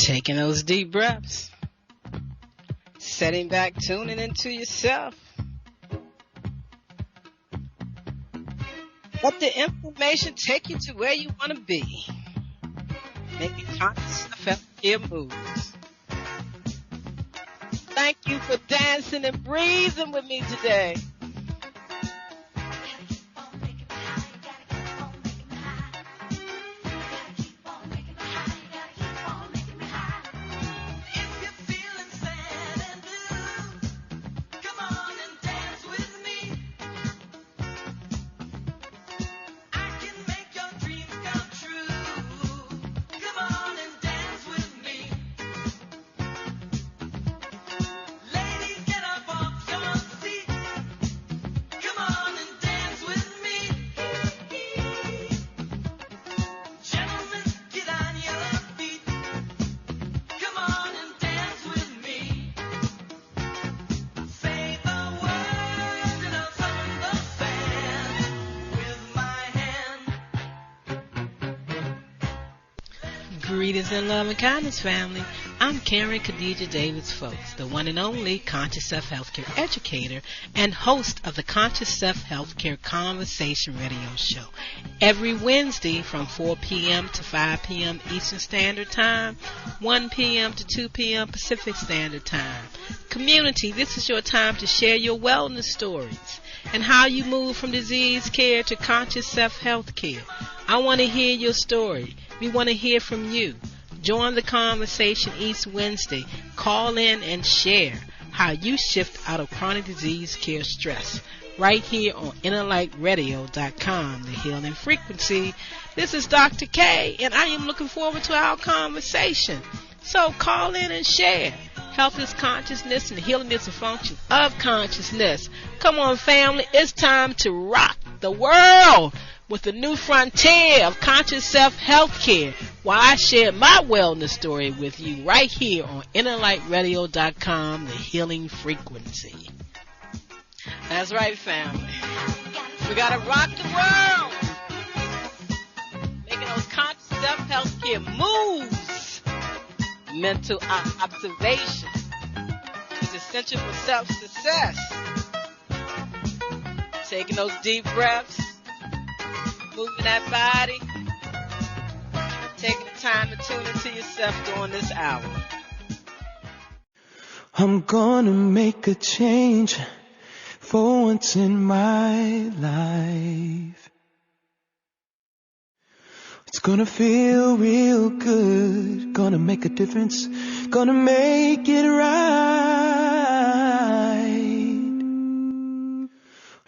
Taking those deep breaths. Setting back, tuning into yourself. Let the information take you to where you want to be. Making conscious self-care moves. Thank you for dancing and breathing with me today. Greetings in love and kindness, family. I'm Karen Khadijah Davis-Foulks, the one and only Conscious Self-Healthcare Educator and host of the Conscious Self-Healthcare Conversation Radio Show. Every Wednesday from 4 p.m. to 5 p.m. Eastern Standard Time, 1 p.m. to 2 p.m. Pacific Standard Time. Community, this is your time to share your wellness stories and how you move from disease care to conscious self-health care. I want to hear your story. We want to hear from you. Join the conversation each Wednesday. Call in and share how you shift out of chronic disease care stress. Right here on InnerLightRadio.com, the healing frequency. This is Dr. K, and I am looking forward to our conversation. So call in and share. Health is consciousness, and healing is a function of consciousness. Come on, family. It's time to rock the world with the new frontier of conscious self-health care, while I share my wellness story with you right here on InnerLightRadio.com, the healing frequency. That's right, family. We got to rock the world. Making those conscious self-health care moves. Mental observation is essential for self-success. Taking those deep breaths. Moving that body, taking the time to tune into yourself during this hour. I'm gonna make a change for once in my life. It's gonna feel real good, gonna make a difference, gonna make it right.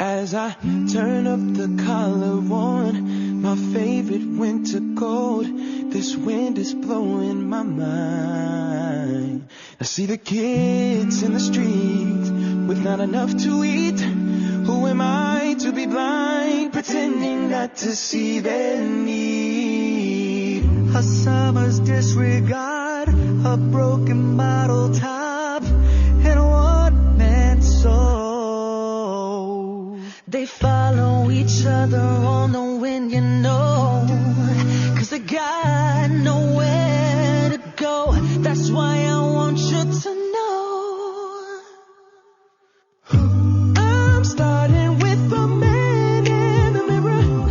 As I turn up the collar on my favorite winter coat, this wind is blowing my mind. I see the kids in the streets with not enough to eat. Who am I to be blind, pretending not to see their need? A summer's disregard, a broken bottle top, and a one-man soul. They follow each other on the wind, you know, 'cause they got nowhere to go. That's why I want you to know I'm starting with the man in the mirror.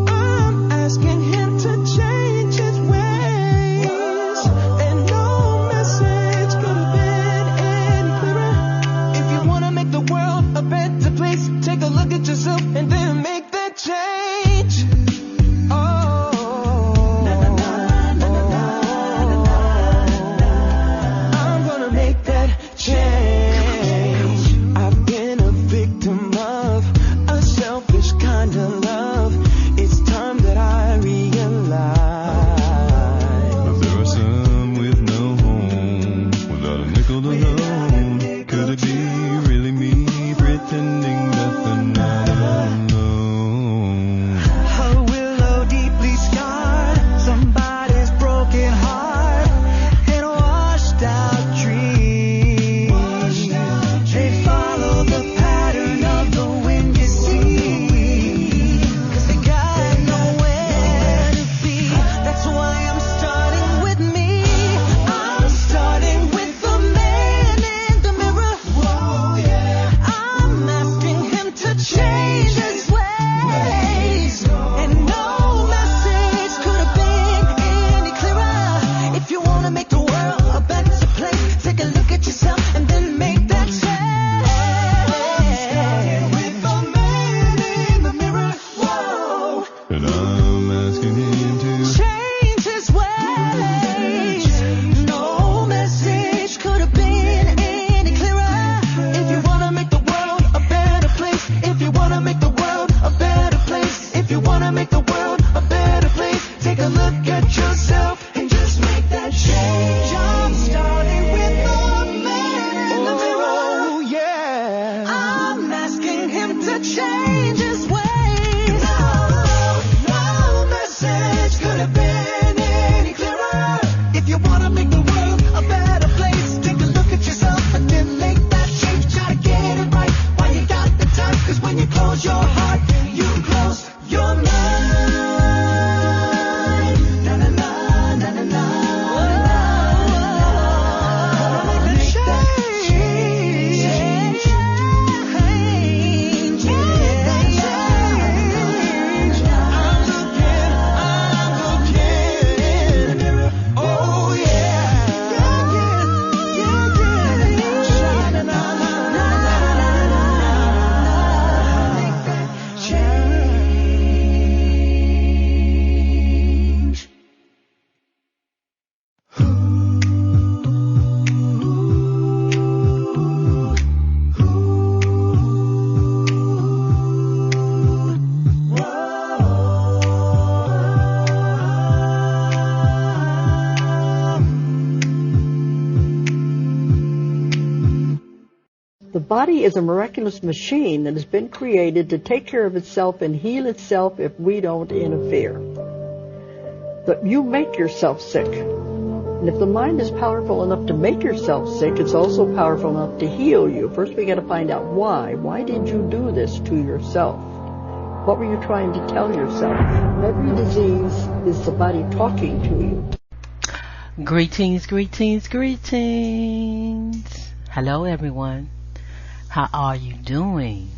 I'm asking him to change his ways, and no message could have been any clearer. If you want to make the world a better place, take a look at yourself and then make that change. Oh, I'm gonna make that change. I've been a victim of a selfish kind of love. It's time that I realize there are some with no home, without a nickel to loan. Could it be really me pretending that they're not alone? changes ways. No message could have been any clearer. If you want to make the world a better place, take a look at yourself and then make that change. Try to get it right while you got the time, 'cause when you close your heart, you close your mind. Na na na na na na. Make that change. Oh yeah. Change. The body is a miraculous machine that has been created to take care of itself and heal itself if we don't interfere. But you make yourself sick. And if the mind is powerful enough to make yourself sick, it's also powerful enough to heal you. First we got to find out why. Why did you do this to yourself? What were you trying to tell yourself? Every disease is the body talking to you. Greetings, greetings, greetings. Hello, everyone. How are you doing?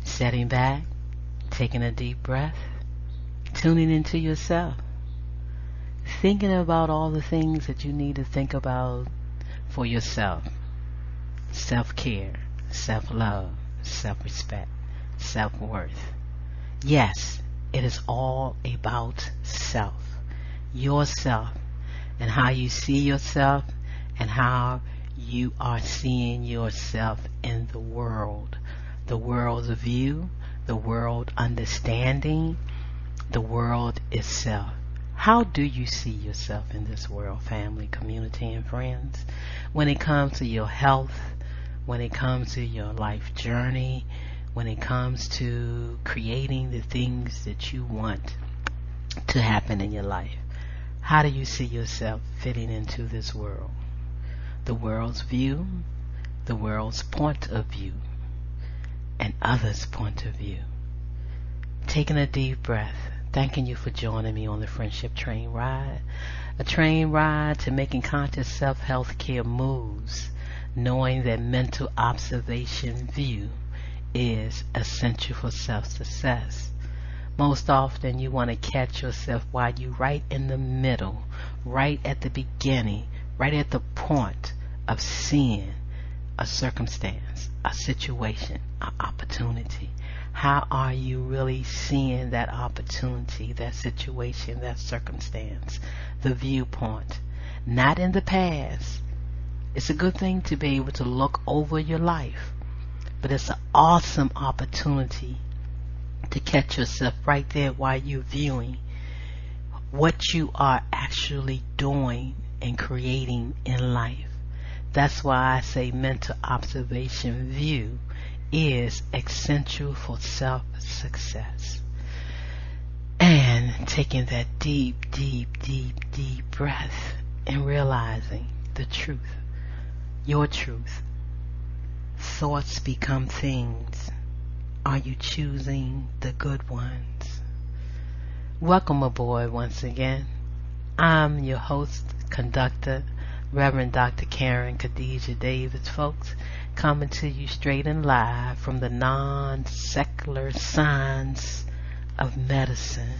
Sitting back, taking a deep breath, tuning into yourself, thinking about all the things that you need to think about for yourself. Self-care, self-love, self-respect, self-worth. Yes, it is all about self, yourself, and how you see yourself and how you are seeing yourself in the world's view, the world understanding, the world itself. How do you see yourself in this world, family, community, and friends? When it comes to your health, when it comes to your life journey, when it comes to creating the things that you want to happen in your life, how do you see yourself fitting into this world? The world's view, the world's point of view, and others' point of view. Taking a deep breath, thanking you for joining me on the Friendship Train Ride, a train ride to making conscious self-health care moves, knowing that mental observation view is essential for self-success. Most often you want to catch yourself while you're right in the middle, right at the beginning, right at the point of seeing a circumstance, a situation, an opportunity. How are you really seeing that opportunity, that situation, that circumstance, the viewpoint? Not in the past. It's a good thing to be able to look over your life, but it's an awesome opportunity to catch yourself right there while you're viewing what you are actually doing and creating in life. That's why I say mental observation view is essential for self-success. And taking that deep, deep, deep, deep breath and realizing the truth, your truth. Thoughts become things. Are you choosing the good ones? Welcome aboard once again. I'm your host, conductor, Reverend Dr. Karen Khadijah Davis-Foulks, coming to you straight and live from the non-secular science of medicine,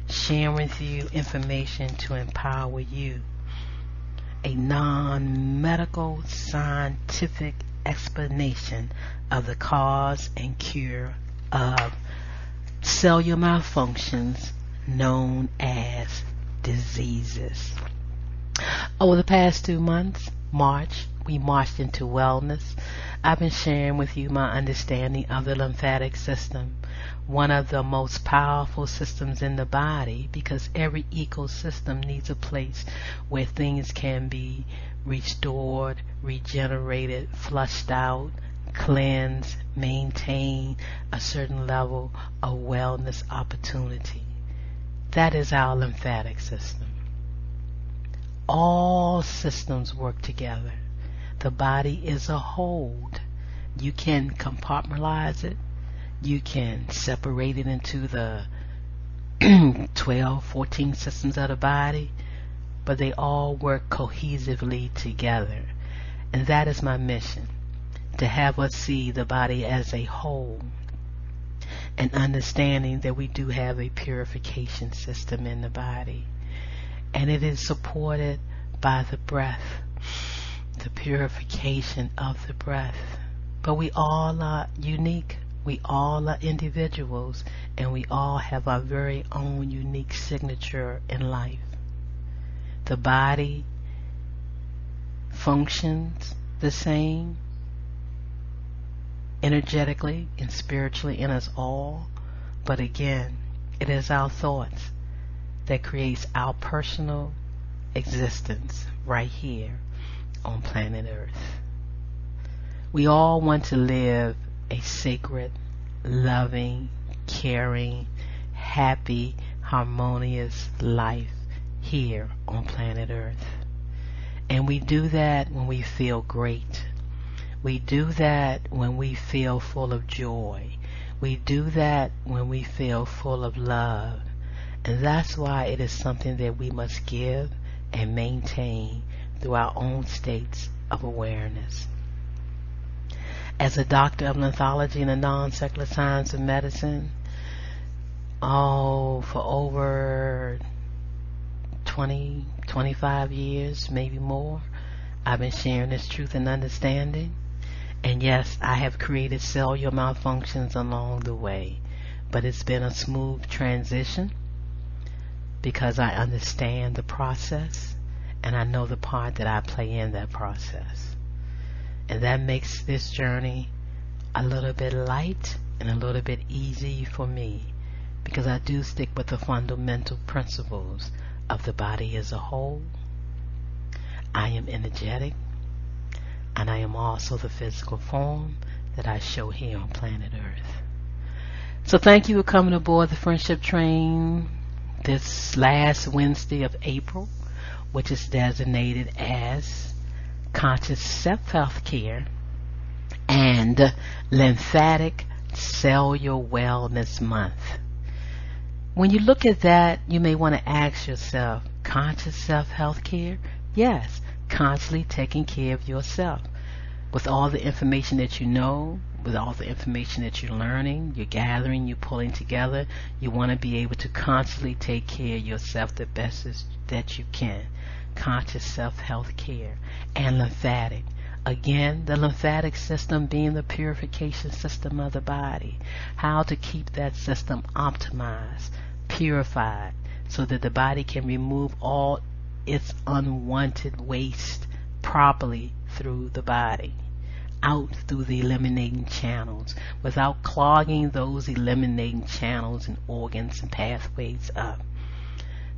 sharing with you information to empower you. A non-medical scientific explanation of the cause and cure of cellular malfunctions known as diseases. Over the past 2 months, we marched into wellness. I've been sharing with you my understanding of the lymphatic system, one of the most powerful systems in the body, because every ecosystem needs a place where things can be restored, regenerated, flushed out, cleanse, maintain a certain level of wellness opportunity. That is our lymphatic system. All systems work together. The body is a whole. You can compartmentalize it. You can separate it into the 12, 14 systems of the body, but they all work cohesively together. And that is my mission, to have us see the body as a whole, and understanding that we do have a purification system in the body, and it is supported by the breath, the purification of the breath. But we all are unique. We all are individuals, and we all have our very own unique signature in life. The body functions the same energetically and spiritually in us all, but again, it is our thoughts that creates our personal existence right here on planet Earth. We all want to live a sacred, loving, caring, happy, harmonious life here on planet Earth. And we do that when we feel great. We do that when we feel full of joy. We do that when we feel full of love. And that's why it is something that we must give and maintain through our own states of awareness. As a doctor of lymphology and the non-secular science of medicine, for over 20, 25 years, maybe more, I've been sharing this truth and understanding. And yes, I have created cellular malfunctions along the way, but it's been a smooth transition because I understand the process and I know the part that I play in that process. And that makes this journey a little bit light and a little bit easy for me, because I do stick with the fundamental principles of the body as a whole. I am energetic, and I am also the physical form that I show here on planet Earth. So thank you for coming aboard the Friendship Train this last Wednesday of April, which is designated as Conscious Self-Healthcare and Lymphatic Cellular Wellness Month. When you look at that, you may want to ask yourself, conscious self-healthcare? Yes, constantly taking care of yourself. With all the information that you know, with all the information that you're learning, you're gathering, you're pulling together, you want to be able to constantly take care of yourself the best that you can. Conscious self-health care and lymphatic. Again, the lymphatic system being the purification system of the body. How to keep that system optimized, purified, so that the body can remove all its unwanted waste properly through the body, out through the eliminating channels, without clogging those eliminating channels and organs and pathways up.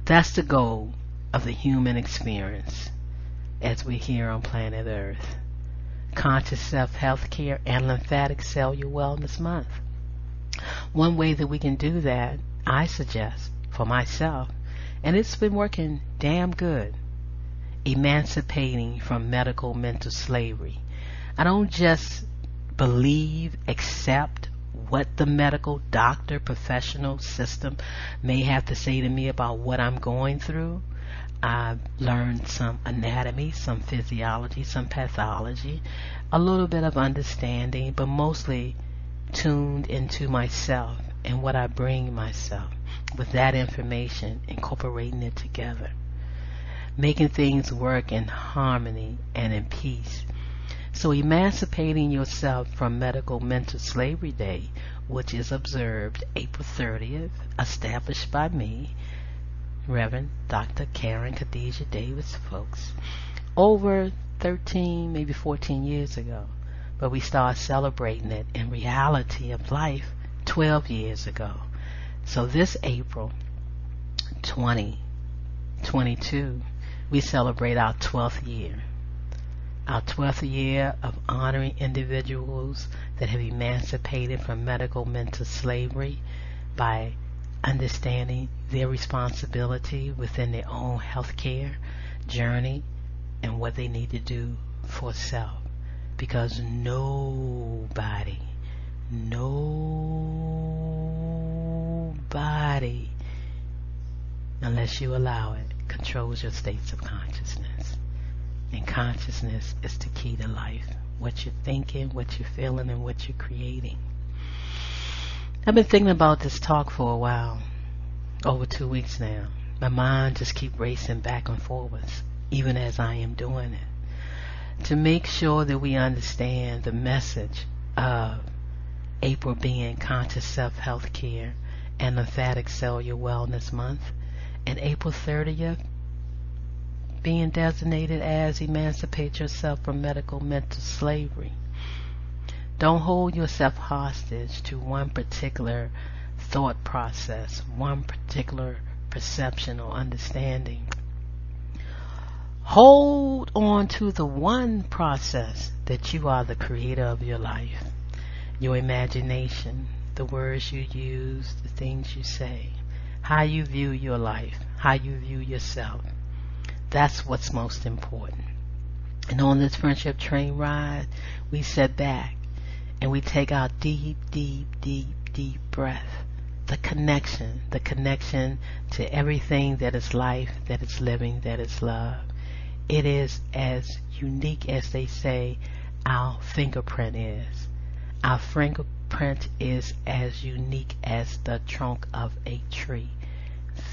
That's the goal of the human experience as we're here on planet Earth. Conscious Self-Health Care and Lymphatic Cellular Wellness Month. One way that we can do that, I suggest for myself, and it's been working damn good, emancipating from medical mental slavery. I don't just believe, accept what the medical doctor professional system may have to say to me about what I'm going through. I've learned some anatomy, some physiology, some pathology, a little bit of understanding, but mostly tuned into myself and what I bring myself with that information, incorporating it together, making things work in harmony and in peace. So emancipating yourself from medical mental slavery day, which is observed April 30th, established by me, Reverend Dr. Karen Khadijah Davis-Foulks, over 13, maybe 14 years ago. But we started celebrating it in reality of life 12 years ago. So this April 2022, we celebrate our 12th year. Our 12th year of honoring individuals that have emancipated from medical mental slavery by understanding their responsibility within their own healthcare journey and what they need to do for self. Because nobody, unless you allow it, controls your states of consciousness. And consciousness is the key to life. What you're thinking, what you're feeling, and what you're creating. I've been thinking about this talk for a while, over 2 weeks now. My mind just keeps racing back and forwards, even as I am doing it, to make sure that we understand the message of April being Conscious Self-Healthcare and Lymphatic Cellular Wellness Month, and April 30th being designated as Emancipate Yourself from Medical Mental Slavery. Don't hold yourself hostage to one particular thought process, one particular perception or understanding. Hold on to the one process that you are the creator of your life. Your imagination, the words you use, the things you say, how you view your life, how you view yourself. That's what's most important. And on this friendship train ride, we sit back and we take our deep breath. The connection to everything that is life, that is living, that is love. It is as unique as they say our fingerprint is. Our fingerprint is as unique as the trunk of a tree.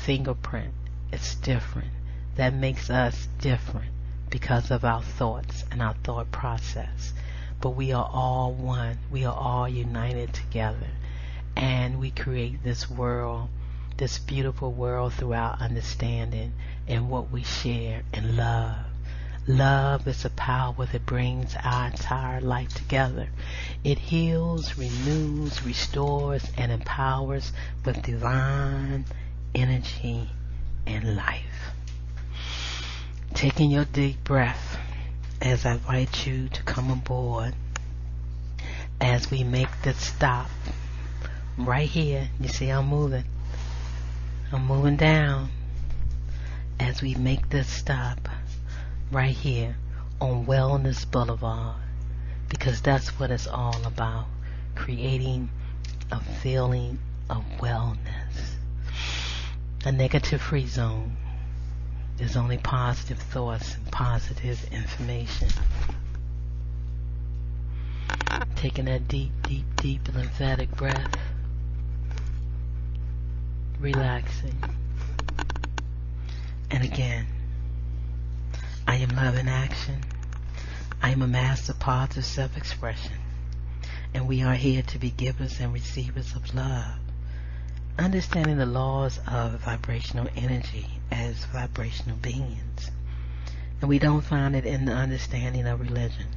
Fingerprint is different. That makes us different because of our thoughts and our thought process. But we are all one. We are all united together. And we create this world, this beautiful world through our understanding and what we share in love. Love is a power that brings our entire life together. It heals, renews, restores, and empowers with divine energy and life. Taking your deep breath as I invite you to come aboard as we make this stop right here. You see I'm moving down as we make this stop right here on Wellness Boulevard, because that's what it's all about, creating a feeling of wellness, a negative free zone. There's only positive thoughts and positive information. Taking that deep lymphatic breath. Relaxing. And again, I am love in action. I am a master of positive self-expression. And we are here to be givers and receivers of love. Understanding the laws of vibrational energy as vibrational beings. And we don't find it in the understanding of religion.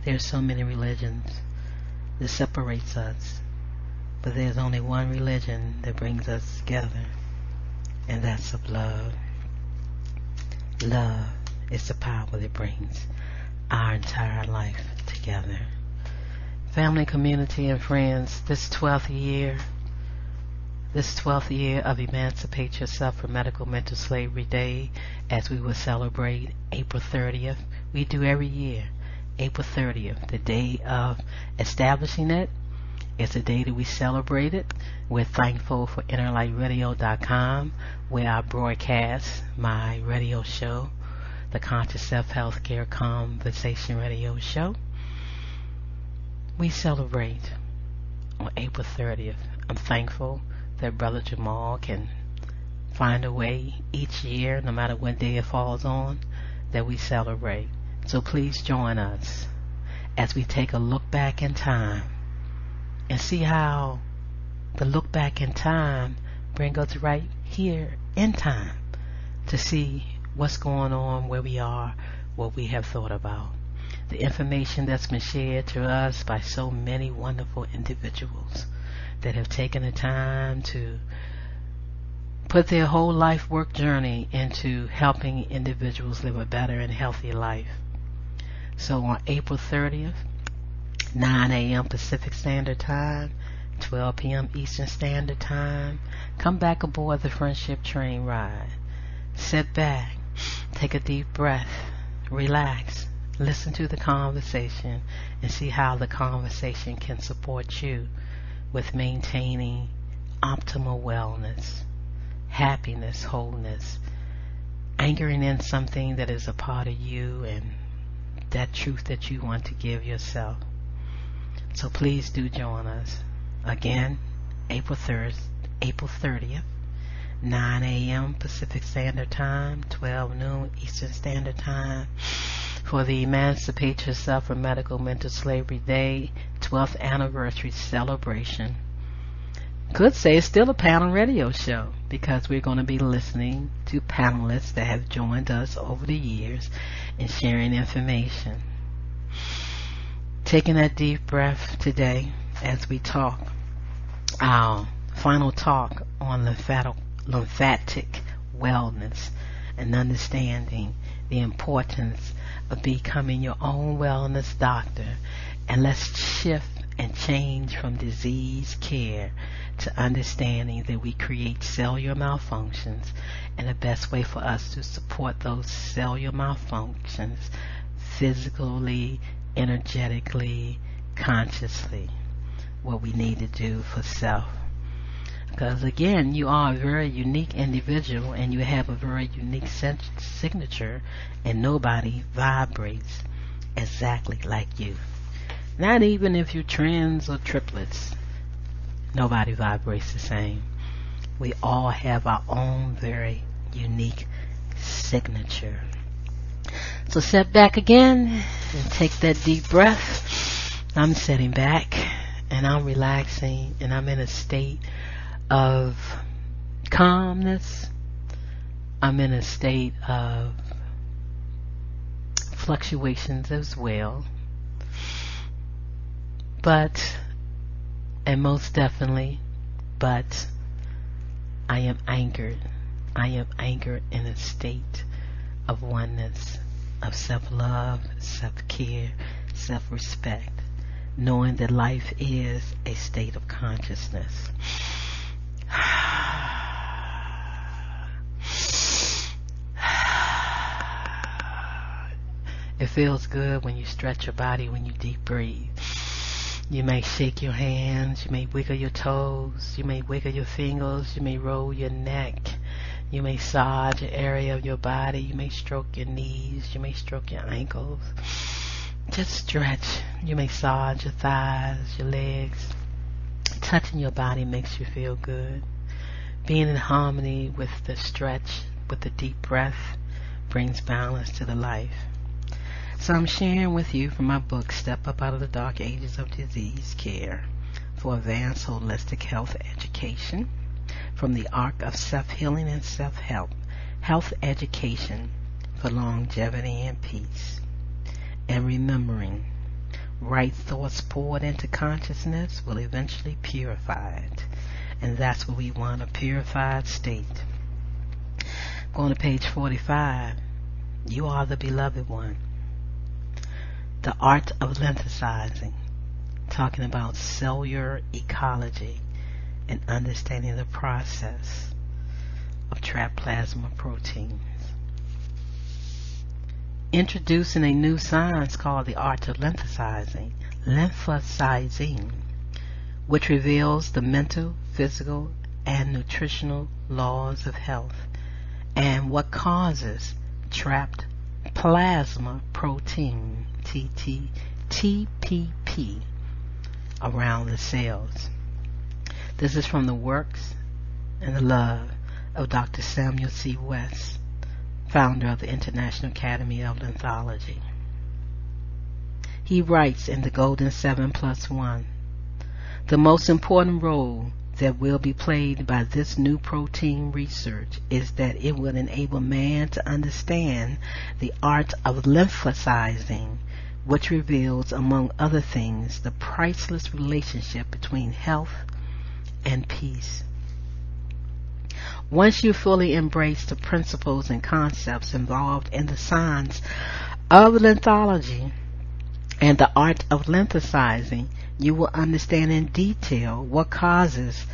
There's so many religions that separates us. But there's only one religion that brings us together. And that's of love. Love is the power that brings our entire life together. Family, community, and friends, this 12th year of Emancipate Yourself from Medical Mental Slavery Day, as we will celebrate April 30th. We do every year, April 30th, the day of establishing it. It's a day that we celebrate it. We're thankful for InnerLightRadio.com, where I broadcast my radio show, the Conscious Self-Healthcare Conversation Radio Show. We celebrate on April 30th. I'm thankful that Brother Jamal can find a way each year, no matter what day it falls on, that we celebrate. So please join us as we take a look back in time and see how the look back in time brings us right here in time to see what's going on, where we are, what we have thought about. The information that's been shared to us by so many wonderful individuals that have taken the time to put their whole life work journey into helping individuals live a better and healthier life. So on April 30th, 9 a.m. Pacific Standard Time, 12 p.m. Eastern Standard Time, come back aboard the Friendship Train ride. Sit back, take a deep breath, relax, listen to the conversation, and see how the conversation can support you with maintaining optimal wellness, happiness, wholeness, anchoring in something that is a part of you and that truth that you want to give yourself. So please do join us. Again, April 30th, 9 a.m. Pacific Standard Time, 12 noon Eastern Standard Time, for the Emancipate Yourself from Medical Mental Slavery Day 12th Anniversary Celebration. Could say it's still a panel radio show because we're going to be listening to panelists that have joined us over the years and sharing information. Taking that deep breath today as we talk, our final talk on lymphatic wellness and understanding the importance of becoming your own wellness doctor. And let's shift and change from disease care to understanding that we create cellular malfunctions, and the best way for us to support those cellular malfunctions physically, energetically, consciously, what we need to do for self. Because again, you are a very unique individual and you have a very unique signature, and nobody vibrates exactly like you. Not even if you're trans or triplets, nobody vibrates the same. We all have our own very unique signature. So sit back again and take that deep breath. I'm sitting back and I'm relaxing and I'm in a state of calmness. I'm in a state of fluctuations as well. And most definitely, but I am anchored. I am anchored in a state of oneness, of self-love, self-care, self-respect, knowing that life is a state of consciousness. It feels good when you stretch your body, when you deep breathe. You may shake your hands, you may wiggle your toes, you may wiggle your fingers, you may roll your neck, you may massage an area of your body, you may stroke your knees, you may stroke your ankles. Just stretch. You may massage your thighs, your legs. Touching your body makes you feel good. Being in harmony with the stretch, with the deep breath, brings balance to the life. So I'm sharing with you from my book, Step Up Out of the Dark Ages of Disease Care for Advanced Holistic Health Education, from the Arc of Self-Healing and Self-Help, Health Education for Longevity and Peace. And remembering, right thoughts poured into consciousness will eventually purify it. And that's what we want, a purified state. Going to page 45. You are the beloved one. The art of synthesizing, talking about cellular ecology and understanding the process of trapped plasma proteins. Introducing a new science called the art of lymphosizing, which reveals the mental, physical, and nutritional laws of health and what causes trapped plasma protein, TPP, around the cells. This is from the works and the love of Dr. Samuel C. West, founder of the International Academy of Lymphology. He writes in the Golden 7+1, the most important role that will be played by this new protein research is that it will enable man to understand the art of lymphosizing, which reveals, among other things, the priceless relationship between health and peace. Once you fully embrace the principles and concepts involved in the science of lymphology, and the art of lymphaticizing, you will understand in detail what causes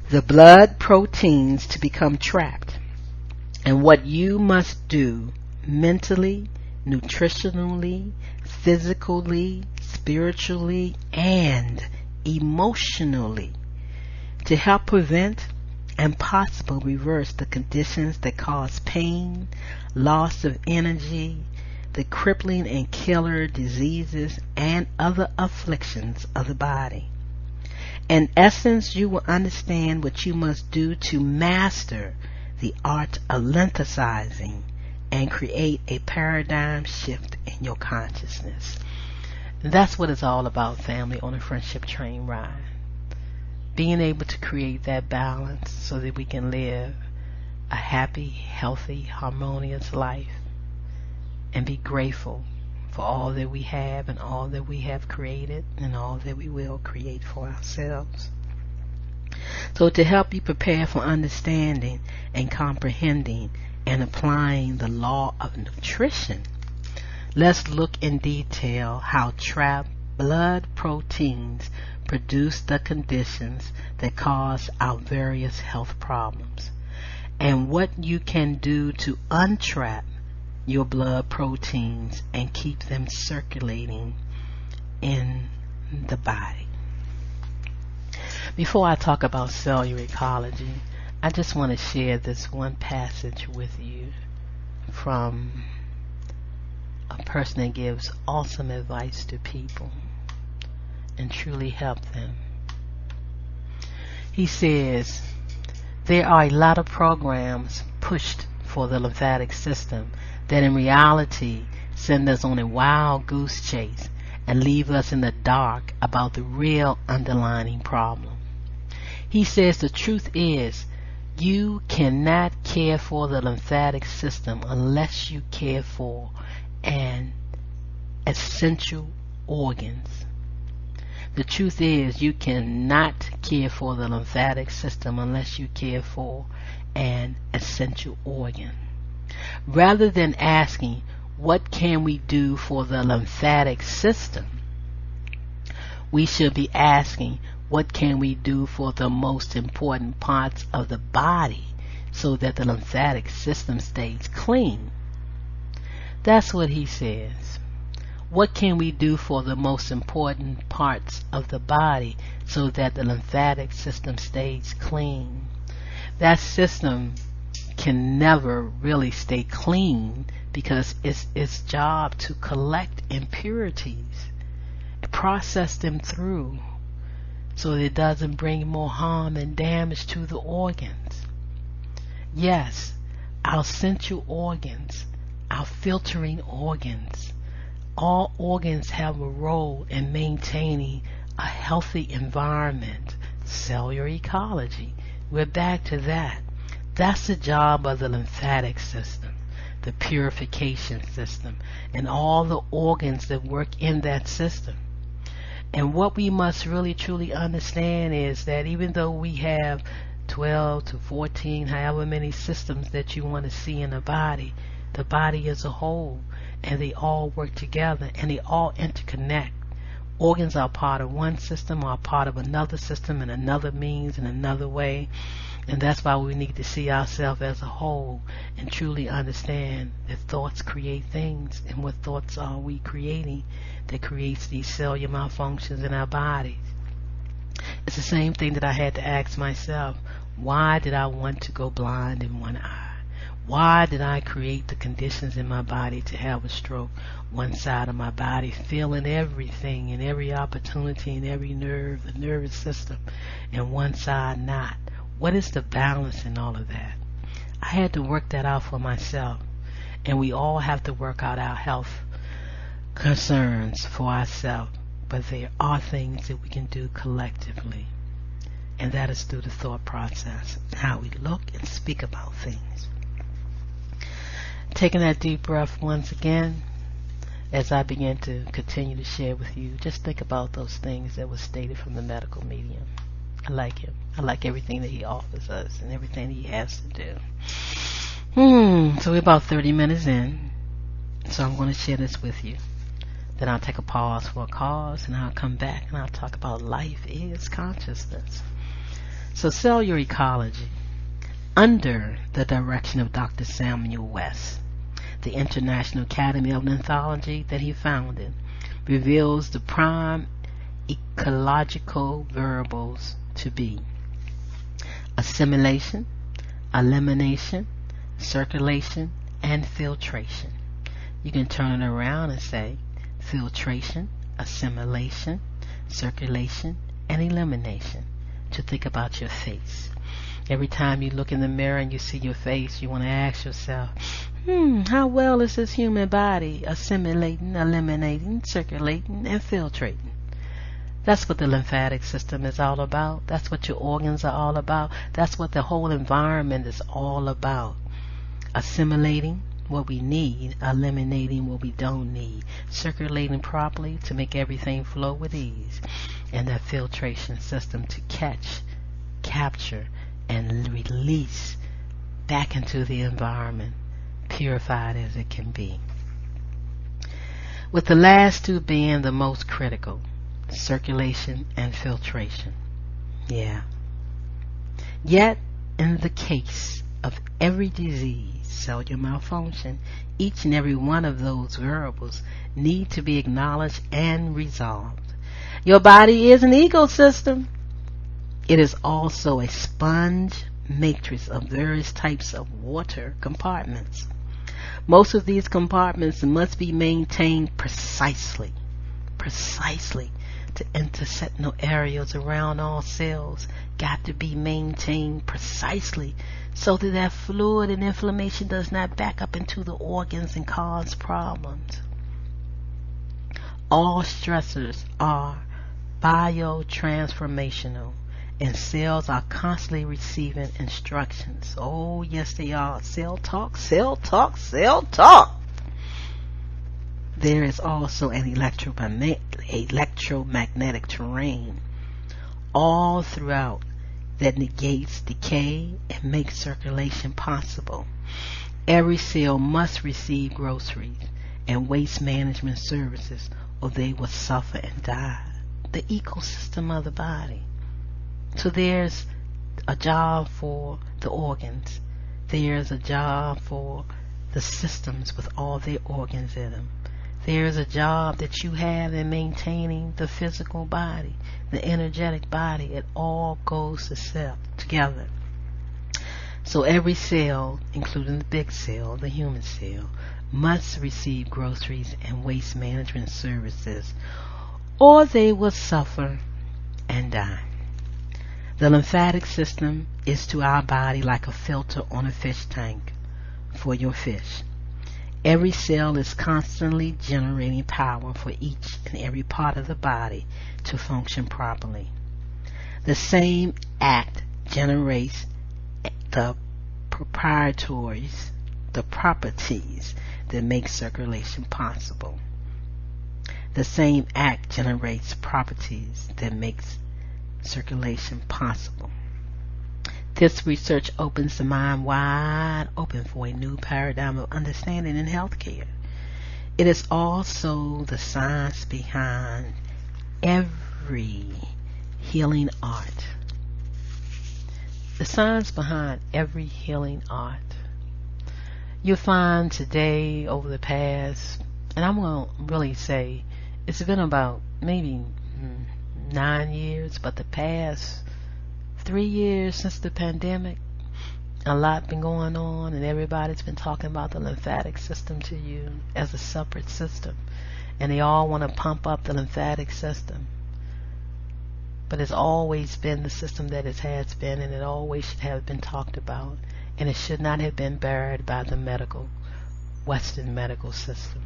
the blood proteins to become trapped and what you must do mentally, nutritionally, physically, spiritually, and emotionally to help prevent and possibly reverse the conditions that cause pain, loss of energy, the crippling and killer diseases, and other afflictions of the body. In essence, you will understand what you must do to master the art of lymphaticizing and create a paradigm shift in your consciousness. And that's what it's all about, family, on a friendship train ride. Being able to create that balance so that we can live a happy, healthy, harmonious life and be grateful for all that we have and all that we have created and all that we will create for ourselves. So to help you prepare for understanding and comprehending and applying the law of nutrition, let's look in detail how trapped blood proteins produce the conditions that cause our various health problems, and what you can do to untrap your blood proteins and keep them circulating in the body. Before I talk about cellular ecology, I just want to share this one passage with you from a person that gives awesome advice to people and truly help them. He says, there are a lot of programs pushed for the lymphatic system that in reality send us on a wild goose chase and leave us in the dark about the real underlying problem. He says the truth is you cannot care for the lymphatic system unless you care for an essential organs. The truth is you cannot care for the lymphatic system unless you care for an essential organ. Rather than asking, what can we do for the lymphatic system, we should be asking, what can we do for the most important parts of the body so that the lymphatic system stays clean? That's what he says. What can we do for the most important parts of the body so that the lymphatic system stays clean? That system can never really stay clean because it's its job to collect impurities, process them through so that it doesn't bring more harm and damage to the organs. Yes, our central organs, our filtering organs, all organs have a role in maintaining a healthy environment, cellular ecology. We're back to that. That's the job of the lymphatic system, the purification system, and all the organs that work in that system. And what we must really truly understand is that even though we have 12 to 14, however many systems that you want to see in the body as a whole, and they all work together and they all interconnect. Organs are part of one system or part of another system in another means, in another way. And that's why we need to see ourselves as a whole and truly understand that thoughts create things, and what thoughts are we creating that creates these cellular malfunctions in our bodies. It's the same thing that I had to ask myself. Why did I want to go blind in one eye? Why did I create the conditions in my body to have a stroke? One side of my body feeling everything and every opportunity and every nerve, the nervous system, and one side not. What is the balance in all of that? I had to work that out for myself. And we all have to work out our health concerns for ourselves. But there are things that we can do collectively. And that is through the thought process, how we look and speak about things. Taking that deep breath once again, as I begin to continue to share with you, just think about those things that were stated from the medical medium. I like him. I like everything that he offers us and everything he has to do. So we're about 30 minutes in, so I'm going to share this with you. Then I'll take a pause for a cause, and I'll come back and I'll talk about life is consciousness. So cellular ecology, under the direction of Dr. Samuel West, the International Academy of Lymphology that he founded, reveals the prime ecological variables to be assimilation, elimination, circulation, and filtration. You can turn it around and say filtration, assimilation, circulation, and elimination, to think about your face. Every time you look in the mirror and you see your face, you want to ask yourself, how well is this human body assimilating, eliminating, circulating, and filtrating? That's what the lymphatic system is all about. That's what your organs are all about. That's what the whole environment is all about. Assimilating what we need, eliminating what we don't need, circulating properly to make everything flow with ease, and that filtration system to catch, capture, and release back into the environment, purified as it can be. With the last two being the most critical, circulation and filtration. Yeah. Yet, in the case of every disease, cellular malfunction, each and every one of those variables need to be acknowledged and resolved. Your body is an ecosystem. It is also a sponge matrix of various types of water compartments. Most of these compartments must be maintained precisely to intersection areas around all cells got to be maintained precisely so that fluid and inflammation does not back up into the organs and cause problems. All stressors are biotransformational, and cells are constantly receiving instructions. Oh, yes, they are. Cell talk, cell talk, cell talk. There is also an electromagnetic terrain all throughout that negates decay and makes circulation possible. Every cell must receive groceries and waste management services, or they will suffer and die. The ecosystem of the body. So there's a job for the organs. There's a job for the systems with all their organs in them. There's a job that you have in maintaining the physical body, the energetic body. It all goes together. So every cell, including the big cell, the human cell, must receive groceries and waste management services, or they will suffer and die. The lymphatic system is to our body like a filter on a fish tank for your fish. Every cell is constantly generating power for each and every part of the body to function properly. The same act generates the proprietors, the properties that make circulation possible. The same act generates properties that makes circulation possible. This research opens the mind wide open for a new paradigm of understanding in healthcare. It is also the science behind every healing art. The science behind every healing art. You'll find today, over the past, and I'm going to really say, it's been about maybe 9 years, but the past 3 years since the pandemic, a lot been going on, and everybody's been talking about the lymphatic system to you as a separate system, and they all want to pump up the lymphatic system. But it's always been the system that it has been, and it always should have been talked about, and it should not have been buried by the Western medical system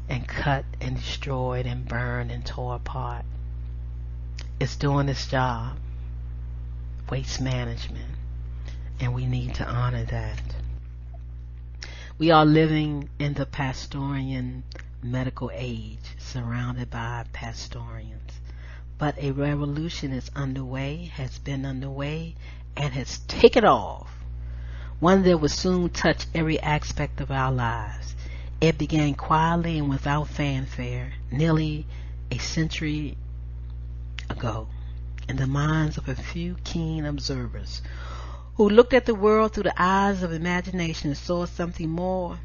and cut and destroyed and burned and tore apart. It's doing its job, waste management, and we need to honor that. We are living in the Pastorian medical age, surrounded by Pastorians. But a revolution is underway, has been underway, and has taken off. One that will soon touch every aspect of our lives. It began quietly and without fanfare, nearly a century ago, in the minds of a few keen observers who looked at the world through the eyes of imagination and saw something more,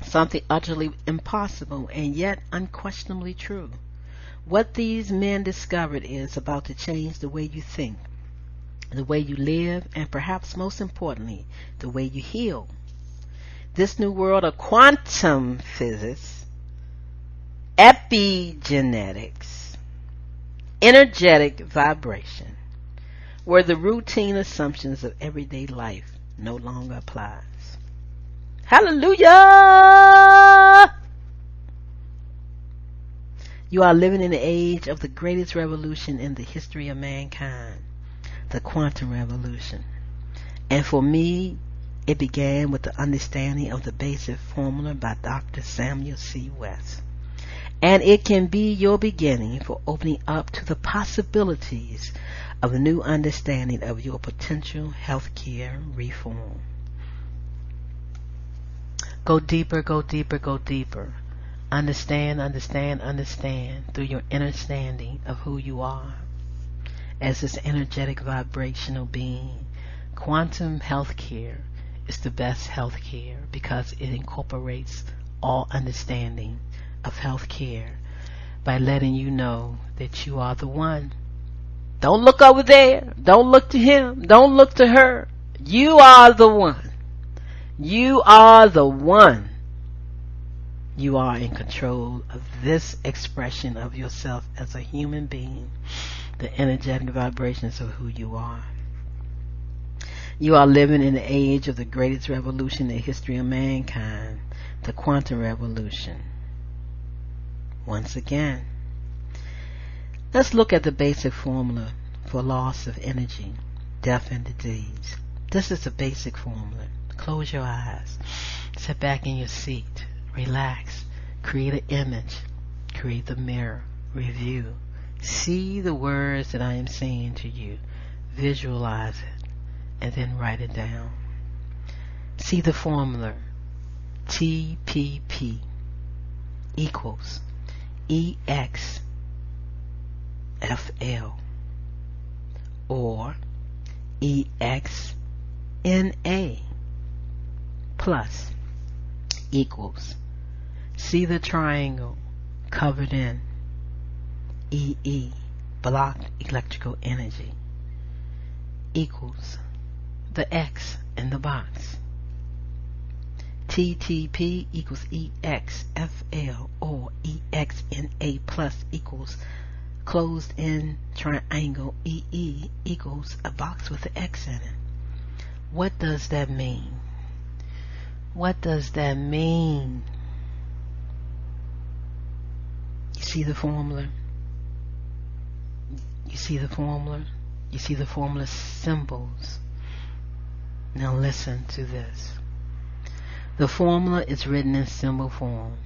something utterly impossible and yet unquestionably true. What these men discovered is about to change the way you think, the way you live, and perhaps most importantly, the way you heal. This new world of quantum physics, epigenetics, energetic vibration, where the routine assumptions of everyday life no longer applies. Hallelujah! You are living in the age of the greatest revolution in the history of mankind, the quantum revolution. And for me, it began with the understanding of the basic formula by Dr. Samuel C. West. And it can be your beginning for opening up to the possibilities of a new understanding of your potential healthcare reform. Go deeper, go deeper, go deeper. Understand, understand, understand through your understanding of who you are as this energetic vibrational being. Quantum healthcare is the best healthcare because it incorporates all understanding of healthcare by letting you know that you are the one. Don't look over there. Don't look to him. Don't look to her. You are the one. You are the one. You are in control of this expression of yourself as a human being, the energetic vibrations of who you are. You are living in the age of the greatest revolution in the history of mankind, the quantum revolution. Once again, let's look at the basic formula for loss of energy, death, and disease. This is the basic formula. Close your eyes. Sit back in your seat. Relax. Create an image. Create the mirror. Review. See the words that I am saying to you. Visualize it. And then write it down. See the formula. TPP equals EXFL or EXNA plus equals, see the triangle covered in EE, blocked electrical energy, equals the X in the box. TTP equals EXFL or EXNA plus equals closed in triangle EE equals a box with the X in it. What does that mean? What does that mean? You see the formula? You see the formula? You see the formula symbols. Now listen to this. The formula is written in symbol form.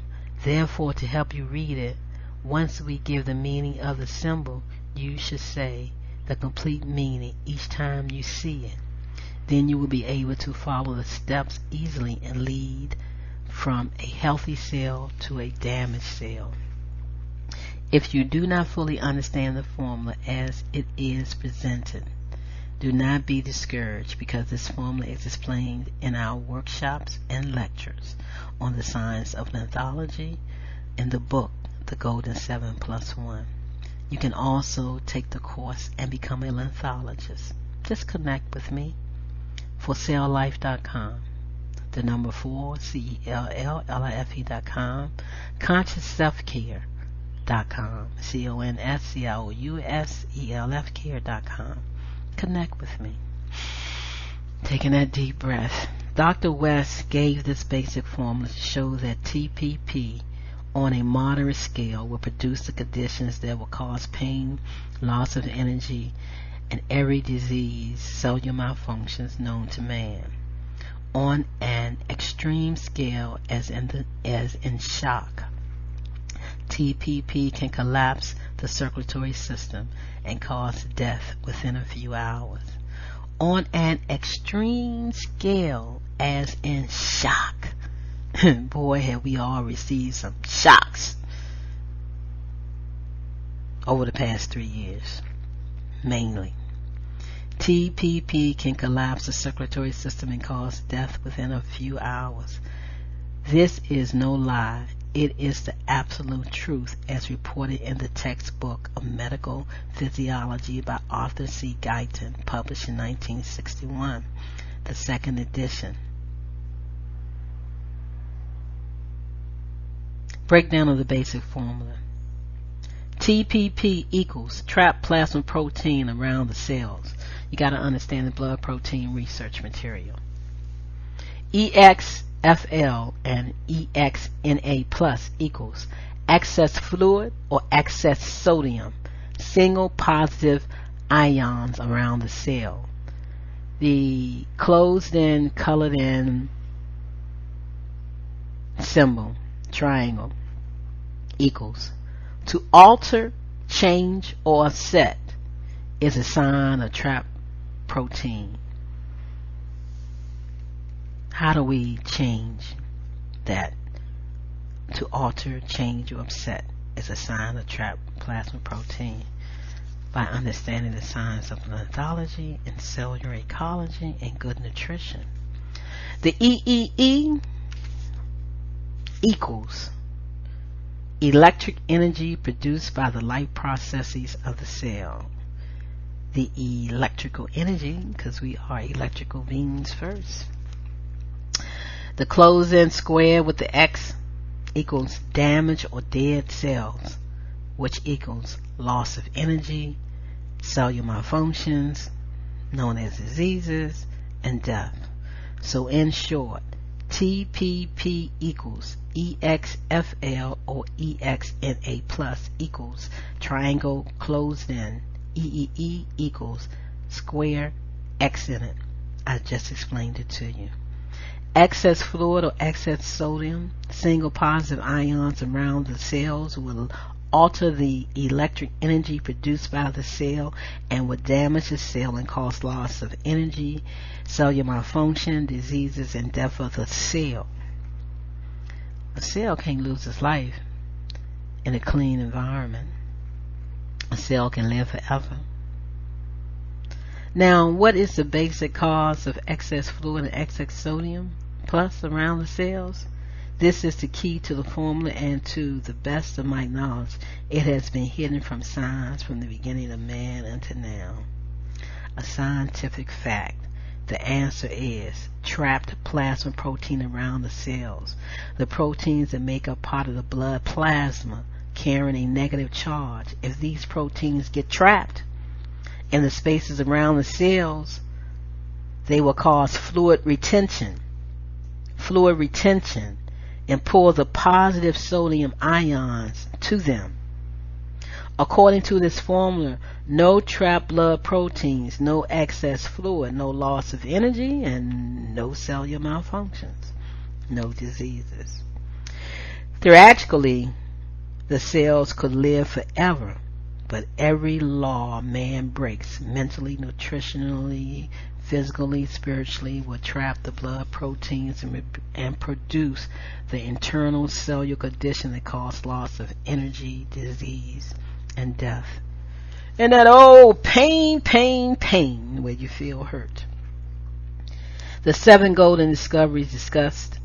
Therefore, to help you read it, once we give the meaning of the symbol, you should say the complete meaning each time you see it. Then you will be able to follow the steps easily and lead from a healthy cell to a damaged cell. If you do not fully understand the formula as it is presented, do not be discouraged because this formula is explained in our workshops and lectures on the science of lymphology in the book, The Golden 7+1. You can also take the course and become a lymphologist. Just connect with me for celllife.com, the number 4, CELLLIFE.com, consciousselfcare.com, CONSCIOUSELFcare.com. Connect with me. Taking that deep breath. Dr. West gave this basic formula to show that TPP on a moderate scale will produce the conditions that will cause pain, loss of energy, and every disease, cellular malfunctions known to man. On an extreme scale, as in shock, TPP can collapse the circulatory system and cause death within a few hours. On an extreme scale, as in shock, boy, have we all received some shocks over the past 3 years, mainly. TPP can collapse the circulatory system and cause death within a few hours. This is no lie. It is the absolute truth as reported in the textbook of Medical Physiology by Arthur C. Guyton, published in 1961, the second edition. Breakdown of the basic formula. TPP equals trapped plasma protein around the cells. You got to understand the blood protein research material. EXFL and EXNA plus equals excess fluid or excess sodium, single positive ions around the cell. The closed in, colored in symbol, triangle, equals to alter, change, or upset is a sign of trapped protein. How do we change that? To alter, change, or upset is a sign of trapped plasma protein by understanding the science of lithology and cellular ecology and good nutrition. The EEE equals electric energy produced by the life processes of the cell. The electrical energy, because we are electrical beings first. The closed-in square with the X equals damage or dead cells, which equals loss of energy, cellular malfunctions, known as diseases, and death. So in short, TPP equals EXFL or EXNA plus equals triangle closed in, EEE equals square X in it. I just explained it to you. Excess fluid or excess sodium, single positive ions around the cells will alter the electric energy produced by the cell and will damage the cell and cause loss of energy, cellular malfunction, diseases, and death of the cell. A cell can't lose its life in a clean environment. A cell can live forever. Now, what is the basic cause of excess fluid and excess sodium plus around the cells? This is the key to the formula, and to the best of my knowledge, it has been hidden from science from the beginning of man until now. A scientific fact. The answer is trapped plasma protein around the cells. The proteins that make up part of the blood plasma carrying a negative charge. If these proteins get trapped in the spaces around the cells, they will cause fluid retention, and pull the positive sodium ions to them. According to this formula, no trapped blood proteins, no excess fluid, no loss of energy, and no cellular malfunctions, no diseases. Theoretically, the cells could live forever, but every law man breaks, mentally, nutritionally, physically, spiritually, will trap the blood proteins and produce the internal cellular condition that causes loss of energy, disease, and death. And that old pain where you feel hurt. The 7 golden discoveries discussed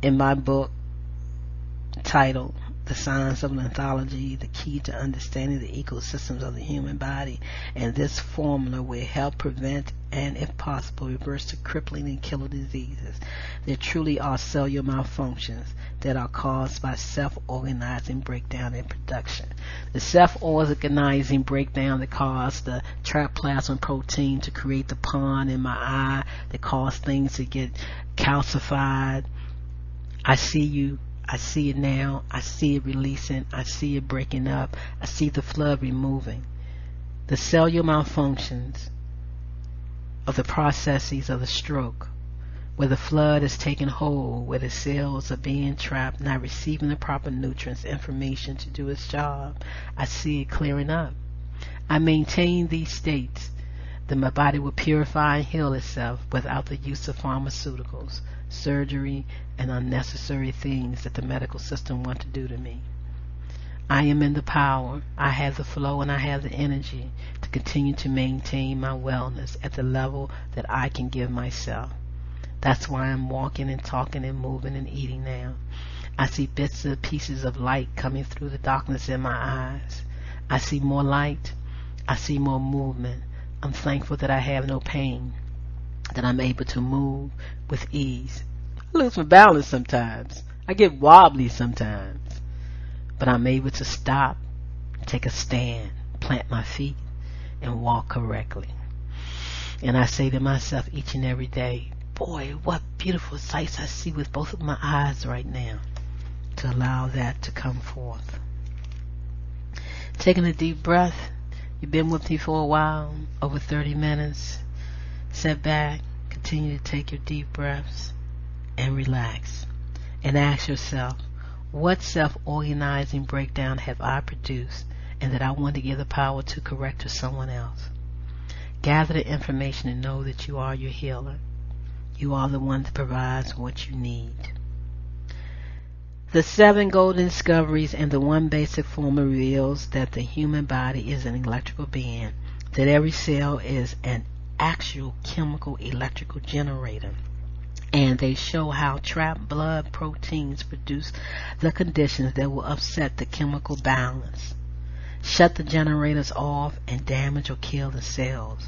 in my book titled The Science of Lithology, the key to understanding the ecosystems of the human body, and this formula will help prevent and, if possible, reverse the crippling and killer diseases. There truly are cellular malfunctions that are caused by self-organizing breakdown in production. The self-organizing breakdown that caused the trapped plasma protein to create the pond in my eye, that caused things to get calcified. I see you. I see it now. I see it releasing. I see it breaking up. I see the flood removing. The cellular malfunctions of the processes of the stroke, where the flood is taking hold, where the cells are being trapped, not receiving the proper nutrients, information to do its job. I see it clearing up. I maintain these states that my body will purify and heal itself without the use of pharmaceuticals. surgery, and unnecessary things that the medical system want to do to me. I am in the power, I have the flow, and I have the energy to continue to maintain my wellness at the level that I can give myself. That's why I'm walking and talking and moving and eating now. I see bits and pieces of light coming through the darkness in my eyes. I see more light. I see more movement. I'm thankful that I have no pain, that I'm able to move with ease. I lose my balance sometimes. I get wobbly sometimes. But I'm able to stop, take a stand, plant my feet, and walk correctly. And I say to myself each and every day, boy, what beautiful sights I see with both of my eyes right now, to allow that to come forth. Taking a deep breath. You've been with me for a while, over 30 minutes. Sit back, continue to take your deep breaths, and relax. And ask yourself, what self-organizing breakdown have I produced and that I want to give the power to correct to someone else? Gather the information and know that you are your healer. You are the one that provides what you need. The 7 golden discoveries and the 1 basic formula reveals that the human body is an electrical being, that every cell is an actual chemical electrical generator. And they show how trapped blood proteins produce the conditions that will upset the chemical balance, shut the generators off, and damage or kill the cells.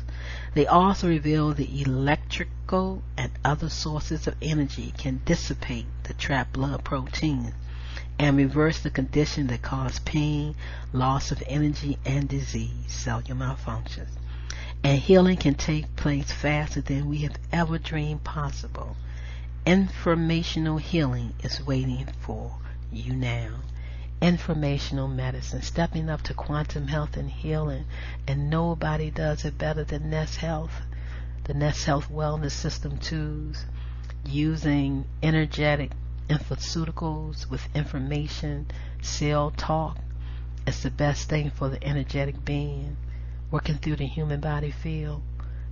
They also reveal the electrical and other sources of energy can dissipate the trapped blood proteins and reverse the condition that cause pain, loss of energy, and disease, cellular malfunctions. And healing can take place faster than we have ever dreamed possible. Informational healing is waiting for you now. Informational medicine, stepping up to quantum health and healing, and nobody does it better than Nest Health. The Nest Health Wellness System tools, using energetic infoceuticals with information, cell talk. It's the best thing for the energetic being, working through the human body field.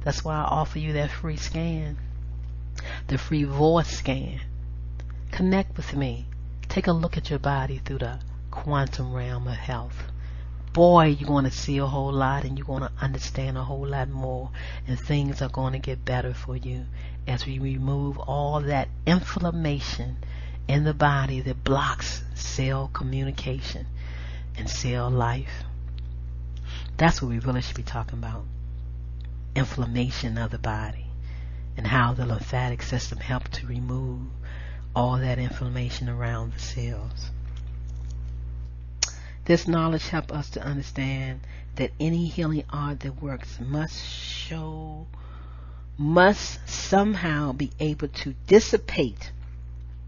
That's why I offer you that free scan. The free voice scan. Connect with me. Take a look at your body through the quantum realm of health. Boy, you're going to see a whole lot, and you're going to understand a whole lot more, and things are going to get better for you as we remove all that inflammation in the body that blocks cell communication and cell life. That's what we really should be talking about. Inflammation of the body. And how the lymphatic system helps to remove all that inflammation around the cells. This knowledge helps us to understand that any healing art that works must somehow be able to dissipate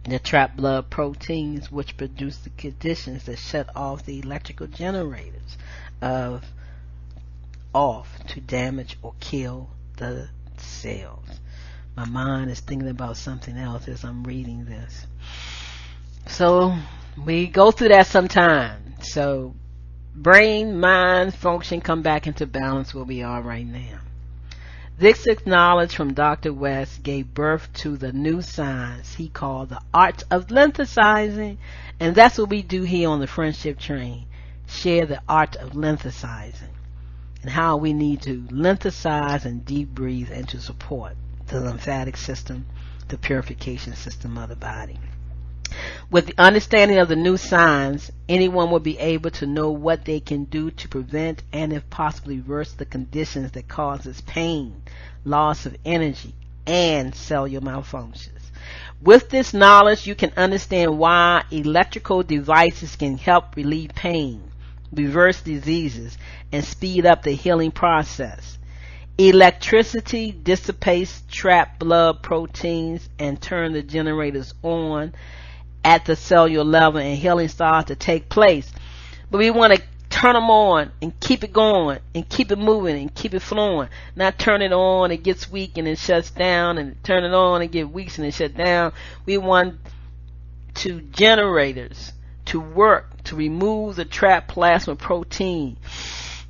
the trapped blood proteins, which produce the conditions that shut off the electrical generators off to damage or kill the cells. My mind is thinking about something else as I'm reading this. So we go through that sometime. So brain, mind, function come back into balance where we are right now. This knowledge from Dr. West gave birth to the new science he called the art of lymphasizing. And that's what we do here on the Friendship Train. Share the art of lymphasizing and how we need to lymphasize and deep breathe and to support the lymphatic system, the purification system of the body. With the understanding of the new science, anyone will be able to know what they can do to prevent and if possible reverse the conditions that causes pain, loss of energy, and cellular malfunctions. With this knowledge, you can understand why electrical devices can help relieve pain, reverse diseases, and speed up the healing process. Electricity dissipates trapped blood proteins and turn the generators on at the cellular level, and healing starts to take place. But we want to turn them on and keep it going and keep it moving and keep it flowing. Not turn it on, it gets weak and it shuts down, and turn it on and get weak and it shuts down. We want generators to work to remove the trapped plasma protein.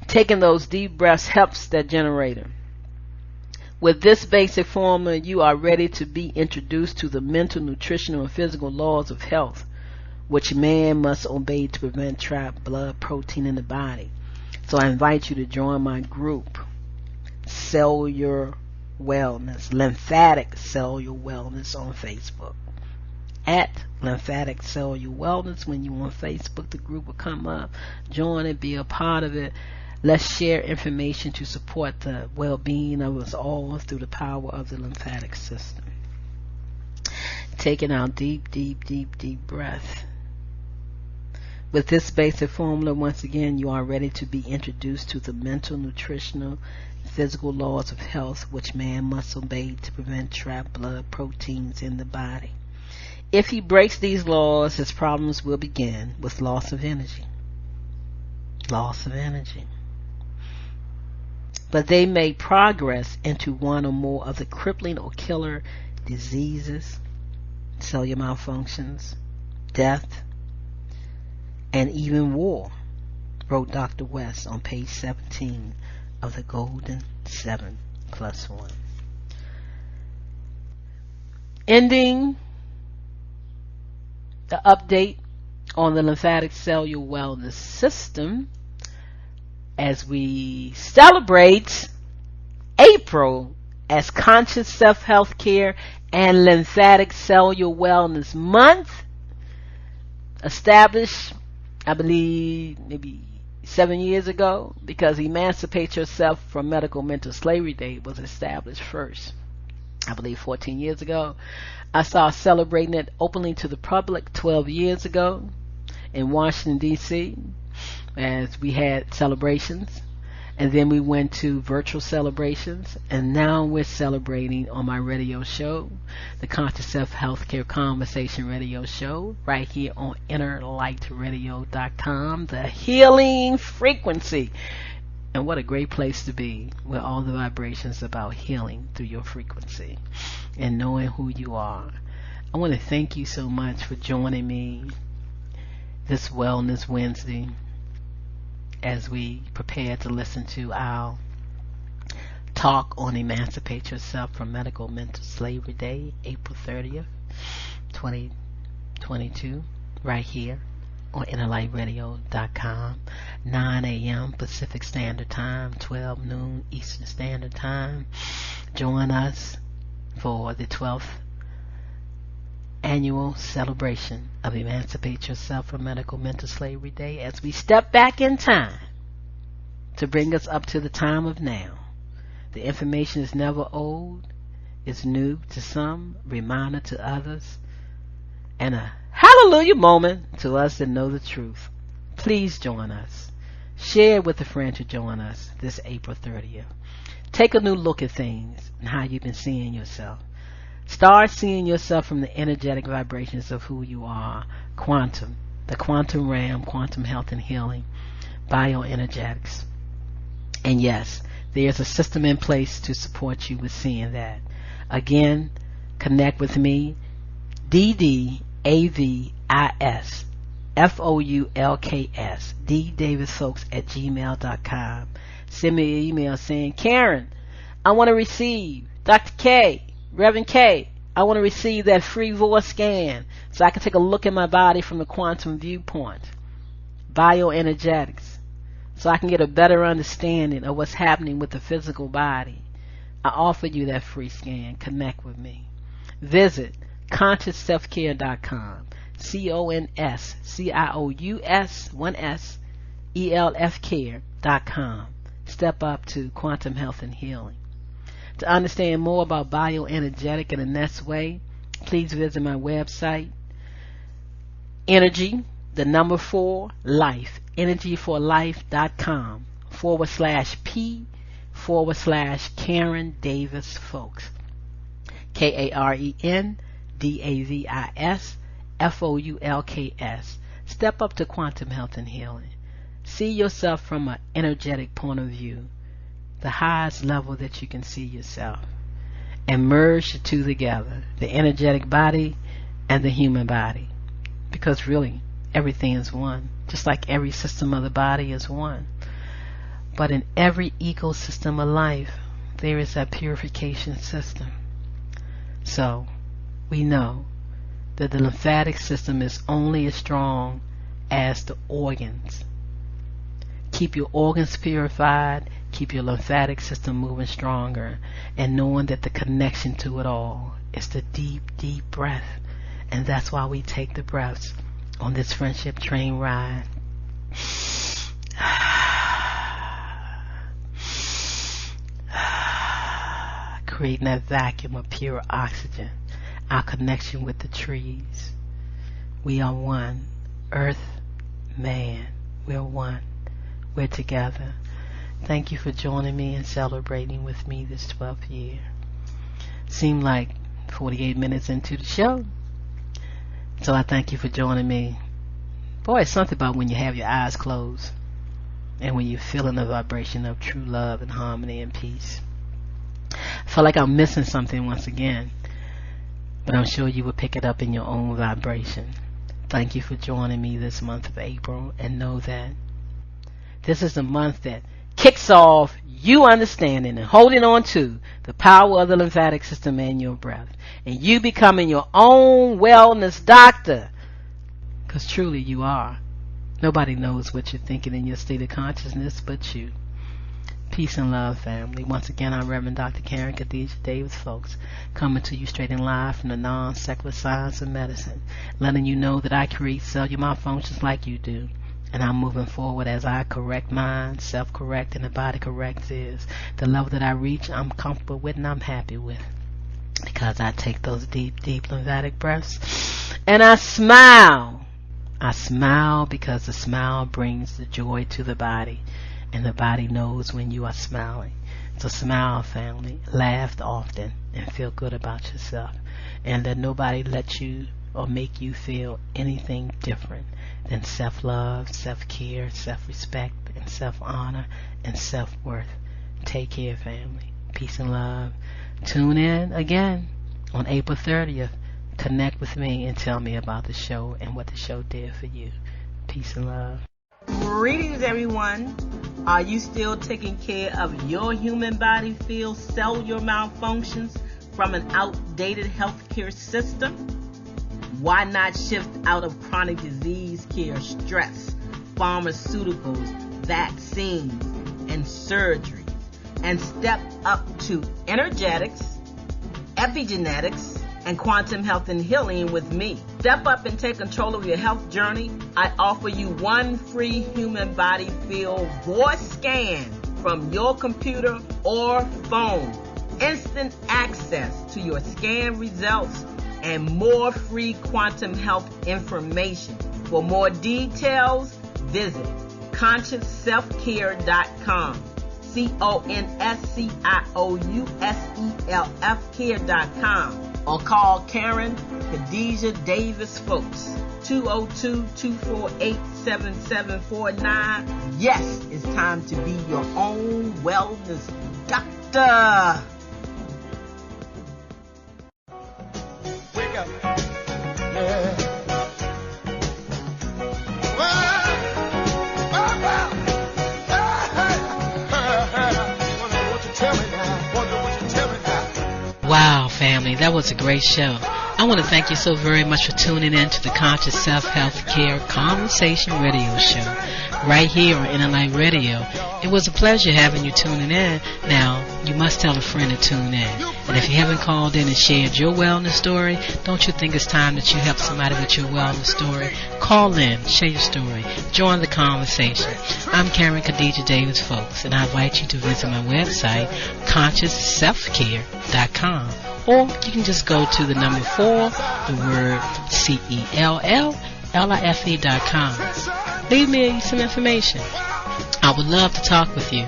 Taking those deep breaths helps that generator. With this basic formula, you are ready to be introduced to the mental, nutritional, and physical laws of health, which man must obey to prevent trapped blood protein in the body. So I invite you to join my group, Cellular Wellness, Lymphatic Cellular Wellness on Facebook. At Lymphatic Cellular Wellness, when you on Facebook, the group will come up. Join it, be a part of it. Let's share information to support the well-being of us all through the power of the lymphatic system. Taking our deep, deep, deep, deep breath. With this basic formula, once again, you are ready to be introduced to the mental, nutritional, physical laws of health, which man must obey to prevent trapped blood proteins in the body. If he breaks these laws, his problems will begin with loss of energy. Loss of energy. But they may progress into one or more of the crippling or killer diseases, cellular malfunctions, death, and even war, wrote Dr. West on page 17 of the Golden 7+1. Ending the update on the lymphatic cellular wellness system as we celebrate April as Conscious Self-Healthcare and Lymphatic Cellular Wellness Month, established, I believe, maybe 7 years ago, because Emancipate Yourself from Medical Mental Slavery Day was established first, I believe 14 years ago. I saw celebrating it openly to the public 12 years ago in Washington, D.C., as we had celebrations. And then we went to virtual celebrations. And now we're celebrating on my radio show, the Conscious Self-Healthcare Conversation Radio Show, right here on InnerLightRadio.com, the healing frequency. And what a great place to be, where all the vibrations about healing through your frequency and knowing who you are. I want to thank you so much for joining me this Wellness Wednesday as we prepare to listen to our talk on Emancipate Yourself from Medical Mental Slavery Day, April 30th, 2022, right here on InnerLightRadio.com, 9 a.m. Pacific Standard Time, 12 noon Eastern Standard Time. Join us for the 12th annual celebration of Emancipate Yourself from Medical Mental Slavery Day as we step back in time to bring us up to the time of now. The information is never old, it's new to some, reminder to others, and a hallelujah moment to us that know the truth. Please join us. Share with a friend to join us this April 30th. Take a new look at things and how you've been seeing yourself. Start seeing yourself from the energetic vibrations of who you are. Quantum, the quantum realm, quantum health and healing, bioenergetics. And yes, there's a system in place to support you with seeing that. Again, connect with me, DDAVIS FOULKS, Davis-Foulks at gmail.com. Send me an email saying, Karen, I want to receive Dr. K, Reverend K, I want to receive that free voice scan so I can take a look at my body from the quantum viewpoint, bioenergetics, so I can get a better understanding of what's happening with the physical body. I offer you that free scan. Connect with me. Visit ConsciousSelfcare.com, ConsciousSelfcare.com. Step up to quantum health and healing. To understand more about bioenergetic in the next way, please visit my website, Energy, the number 4, Life, energyforlife.com/P/Karen Davis-Foulks, KarenDavis-Foulks. Step up to quantum health and healing. See yourself from an energetic point of view, the highest level that you can see yourself, and merge the two together, the energetic body and the human body, because really everything is one, just like every system of the body is one. But in every ecosystem of life, there is that purification system. So we know that the lymphatic system is only as strong as the organs. Keep your organs purified, keep your lymphatic system moving stronger, and knowing that the connection to it all is the deep, deep breath. And that's why we take the breaths on this friendship train ride. Creating that vacuum of pure oxygen, our connection with the trees. We are one. Earth, man, we're one. We're together. Thank you for joining me and celebrating with me this 12th year. Seemed like 48 minutes into the show. So I thank you for joining me. Boy, it's something about when you have your eyes closed and when you're feeling the vibration of true love and harmony and peace. I feel like I'm missing something once again, but I'm sure you will pick it up in your own vibration. Thank you for joining me this month of April, and know that this is the month that kicks off you understanding and holding on to the power of the lymphatic system and your breath, and you becoming your own wellness doctor, because truly you are. Nobody knows what you're thinking in your state of consciousness but you. Peace and love, family. Once again, I'm Reverend Dr. Karen Khadijah Davis-Foulks, coming to you straight and live from the non-secular science of medicine, letting you know that I create cellular malfunctions like you do, and I'm moving forward as I correct mine, self-correct, and the body corrects is. The level that I reach, I'm comfortable with and I'm happy with, because I take those deep, deep lymphatic breaths, and I smile. I smile because the smile brings the joy to the body. And the body knows when you are smiling. So smile, family. Laugh often and feel good about yourself. And let nobody let you or make you feel anything different than self-love, self-care, self-respect, and self-honor, and self-worth. Take care, family. Peace and love. Tune in again on April 30th. Connect with me and tell me about the show and what the show did for you. Peace and love. Greetings, everyone. Are you still taking care of your human body field cellular malfunctions from an outdated healthcare system? Why not shift out of chronic disease care, stress, pharmaceuticals, vaccines, and surgeries, and step up to energetics, epigenetics, and quantum health and healing with me? Step up and take control of your health journey. I offer you one free human body field voice scan from your computer or phone. Instant access to your scan results and more free quantum health information. For more details, visit ConsciousSelfcare.com. ConsciousSelfcare.com. Or call Karen Khadijah Davis-Foulks, 202-248-7749. Yes, it's time to be your own wellness doctor. Wake up. Yeah. Wonder what you tell me now. Wow, family, that was a great show. I want to thank you so very much for tuning in to the Conscious Self Healthcare Conversation Radio Show right here on NLI Radio. It was a pleasure having you tuning in. Now, you must tell a friend to tune in. And if you haven't called in and shared your wellness story, don't you think it's time that you help somebody with your wellness story? Call in, share your story, join the conversation. I'm Karen Khadijah Davis-Foulks, and I invite you to visit my website, ConsciousSelfcare.com. Or you can just go to the number 4, the word CELLLIFE.com. Leave me some information. I would love to talk with you.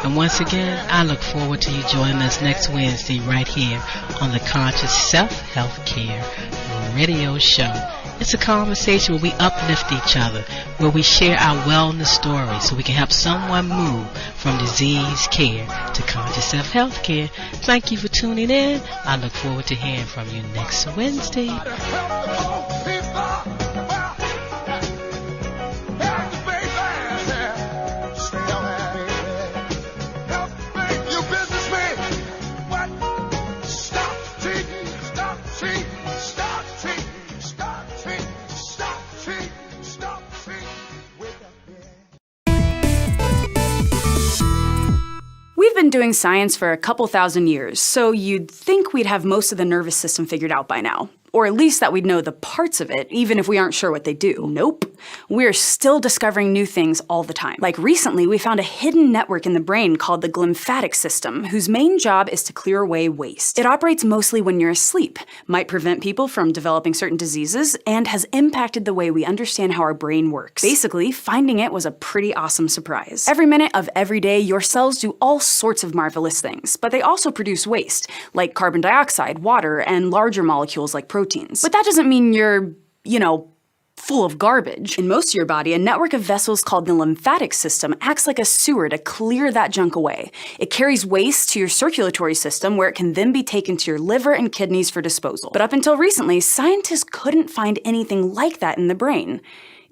And once again, I look forward to you joining us next Wednesday right here on the Conscious Self Healthcare Radio Show. It's a conversation where we uplift each other, where we share our wellness stories so we can help someone move from disease care to conscious self-health care. Thank you for tuning in. I look forward to hearing from you next Wednesday. You businessman, doing science for a couple thousand years, so you'd think we'd have most of the nervous system figured out by now. Or at least that we'd know the parts of it, even if we aren't sure what they do. Nope. We're still discovering new things all the time. Like recently, we found a hidden network in the brain called the lymphatic system, whose main job is to clear away waste. It operates mostly when you're asleep, might prevent people from developing certain diseases, and has impacted the way we understand how our brain works. Basically, finding it was a pretty awesome surprise. Every minute of every day, your cells do all sorts of marvelous things, but they also produce waste, like carbon dioxide, water, and larger molecules like proteins. But that doesn't mean you're, full of garbage. In most of your body, a network of vessels called the lymphatic system acts like a sewer to clear that junk away. It carries waste to your circulatory system, where it can then be taken to your liver and kidneys for disposal. But up until recently, scientists couldn't find anything like that in the brain.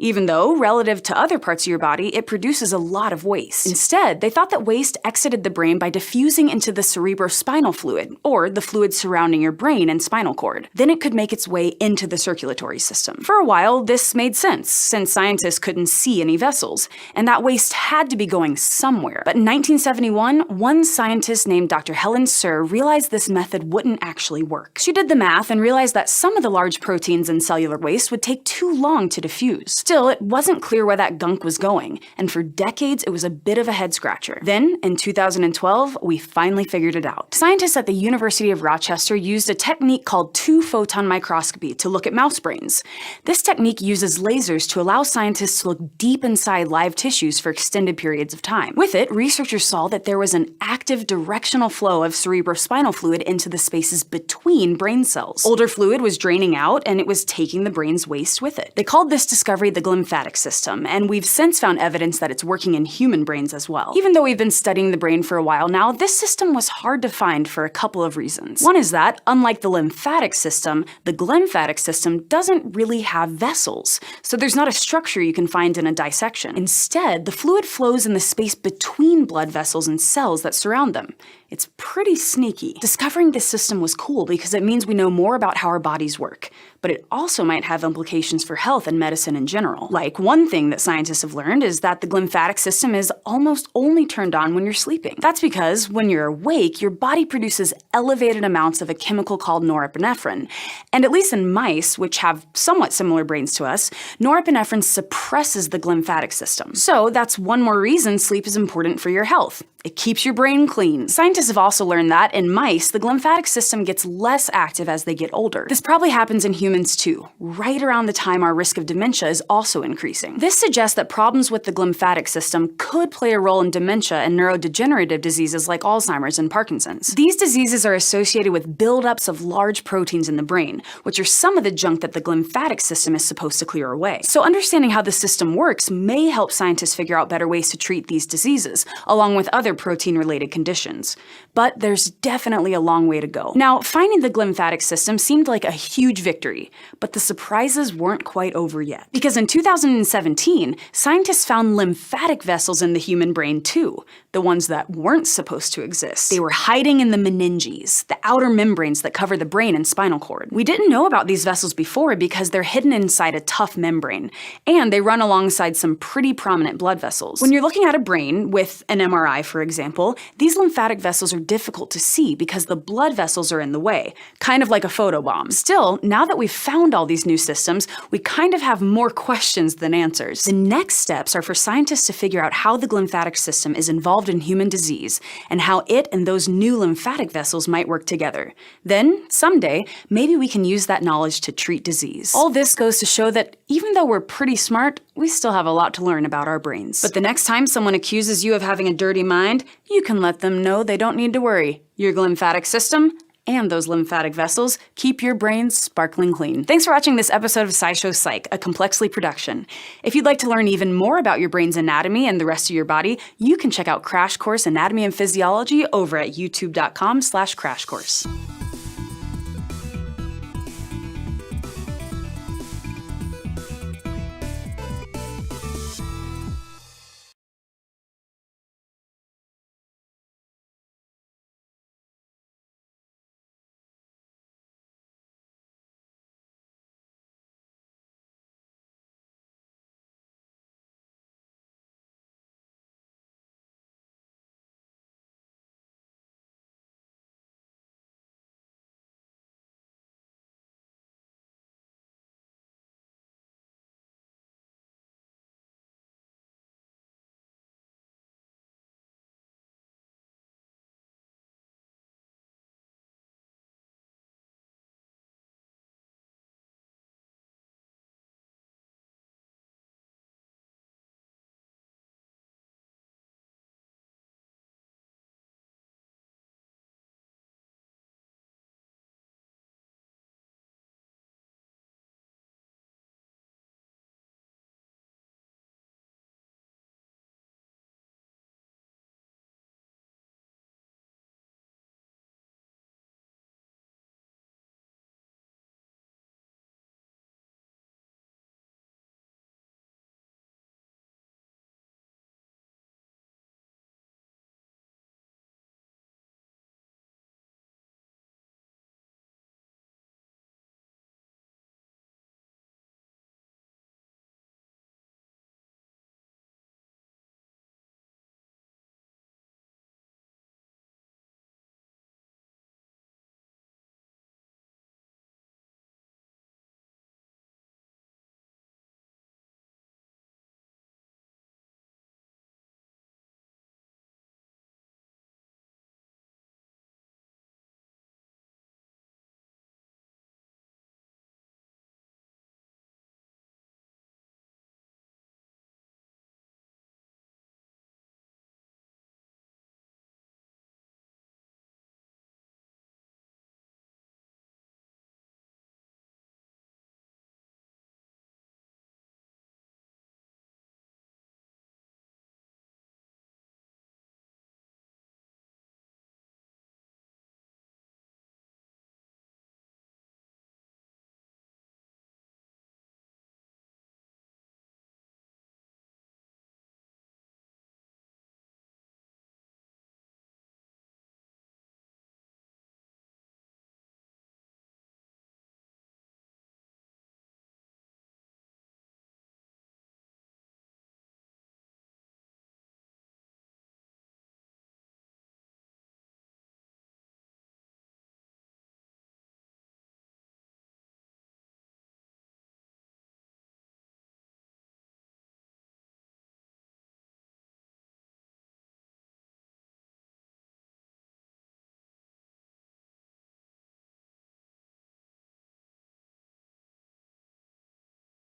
Even though, relative to other parts of your body, it produces a lot of waste. Instead, they thought that waste exited the brain by diffusing into the cerebrospinal fluid, or the fluid surrounding your brain and spinal cord. Then it could make its way into the circulatory system. For a while, this made sense, since scientists couldn't see any vessels, and that waste had to be going somewhere. But in 1971, one scientist named Dr. Helen Sir realized this method wouldn't actually work. She did the math and realized that some of the large proteins in cellular waste would take too long to diffuse. Still, it wasn't clear where that gunk was going, and for decades it was a bit of a head-scratcher. Then, in 2012, we finally figured it out. Scientists at the University of Rochester used a technique called two-photon microscopy to look at mouse brains. This technique uses lasers to allow scientists to look deep inside live tissues for extended periods of time. With it, researchers saw that there was an active directional flow of cerebrospinal fluid into the spaces between brain cells. Older fluid was draining out, and it was taking the brain's waste with it. They called this discovery the lymphatic system, and we've since found evidence that it's working in human brains as well. Even though we've been studying the brain for a while now, this system was hard to find for a couple of reasons. One is that, unlike the lymphatic system, the glymphatic system doesn't really have vessels, so there's not a structure you can find in a dissection. Instead, the fluid flows in the space between blood vessels and cells that surround them. It's pretty sneaky. Discovering this system was cool because it means we know more about how our bodies work, but it also might have implications for health and medicine in general. Like, one thing that scientists have learned is that the lymphatic system is almost only turned on when you're sleeping. That's because when you're awake, your body produces elevated amounts of a chemical called norepinephrine. And at least in mice, which have somewhat similar brains to us, norepinephrine suppresses the lymphatic system. So that's one more reason sleep is important for your health. It keeps your brain clean. Scientists have also learned that, in mice, the lymphatic system gets less active as they get older. This probably happens in humans too, right around the time our risk of dementia is also increasing. This suggests that problems with the lymphatic system could play a role in dementia and neurodegenerative diseases like Alzheimer's and Parkinson's. These diseases are associated with buildups of large proteins in the brain, which are some of the junk that the lymphatic system is supposed to clear away. So understanding how the system works may help scientists figure out better ways to treat these diseases, along with other protein-related conditions. But there's definitely a long way to go. Now, finding the lymphatic system seemed like a huge victory, but the surprises weren't quite over yet. Because in 2017, scientists found lymphatic vessels in the human brain too, the ones that weren't supposed to exist. They were hiding in the meninges, the outer membranes that cover the brain and spinal cord. We didn't know about these vessels before because they're hidden inside a tough membrane, and they run alongside some pretty prominent blood vessels. When you're looking at a brain with an MRI, for example, these lymphatic vessels are difficult to see because the blood vessels are in the way, kind of like a photobomb. Still, now that we've found all these new systems, we kind of have more questions than answers. The next steps are for scientists to figure out how the lymphatic system is involved in human disease, and how it and those new lymphatic vessels might work together. Then, someday, maybe we can use that knowledge to treat disease. All this goes to show that even though we're pretty smart, we still have a lot to learn about our brains. But the next time someone accuses you of having a dirty mind, you can let them know they don't need to worry. Your lymphatic system and those lymphatic vessels keep your brains sparkling clean. Thanks for watching this episode of SciShow Psych, a Complexly production. If you'd like to learn even more about your brain's anatomy and the rest of your body, you can check out Crash Course Anatomy and Physiology over at youtube.com/crashcourse.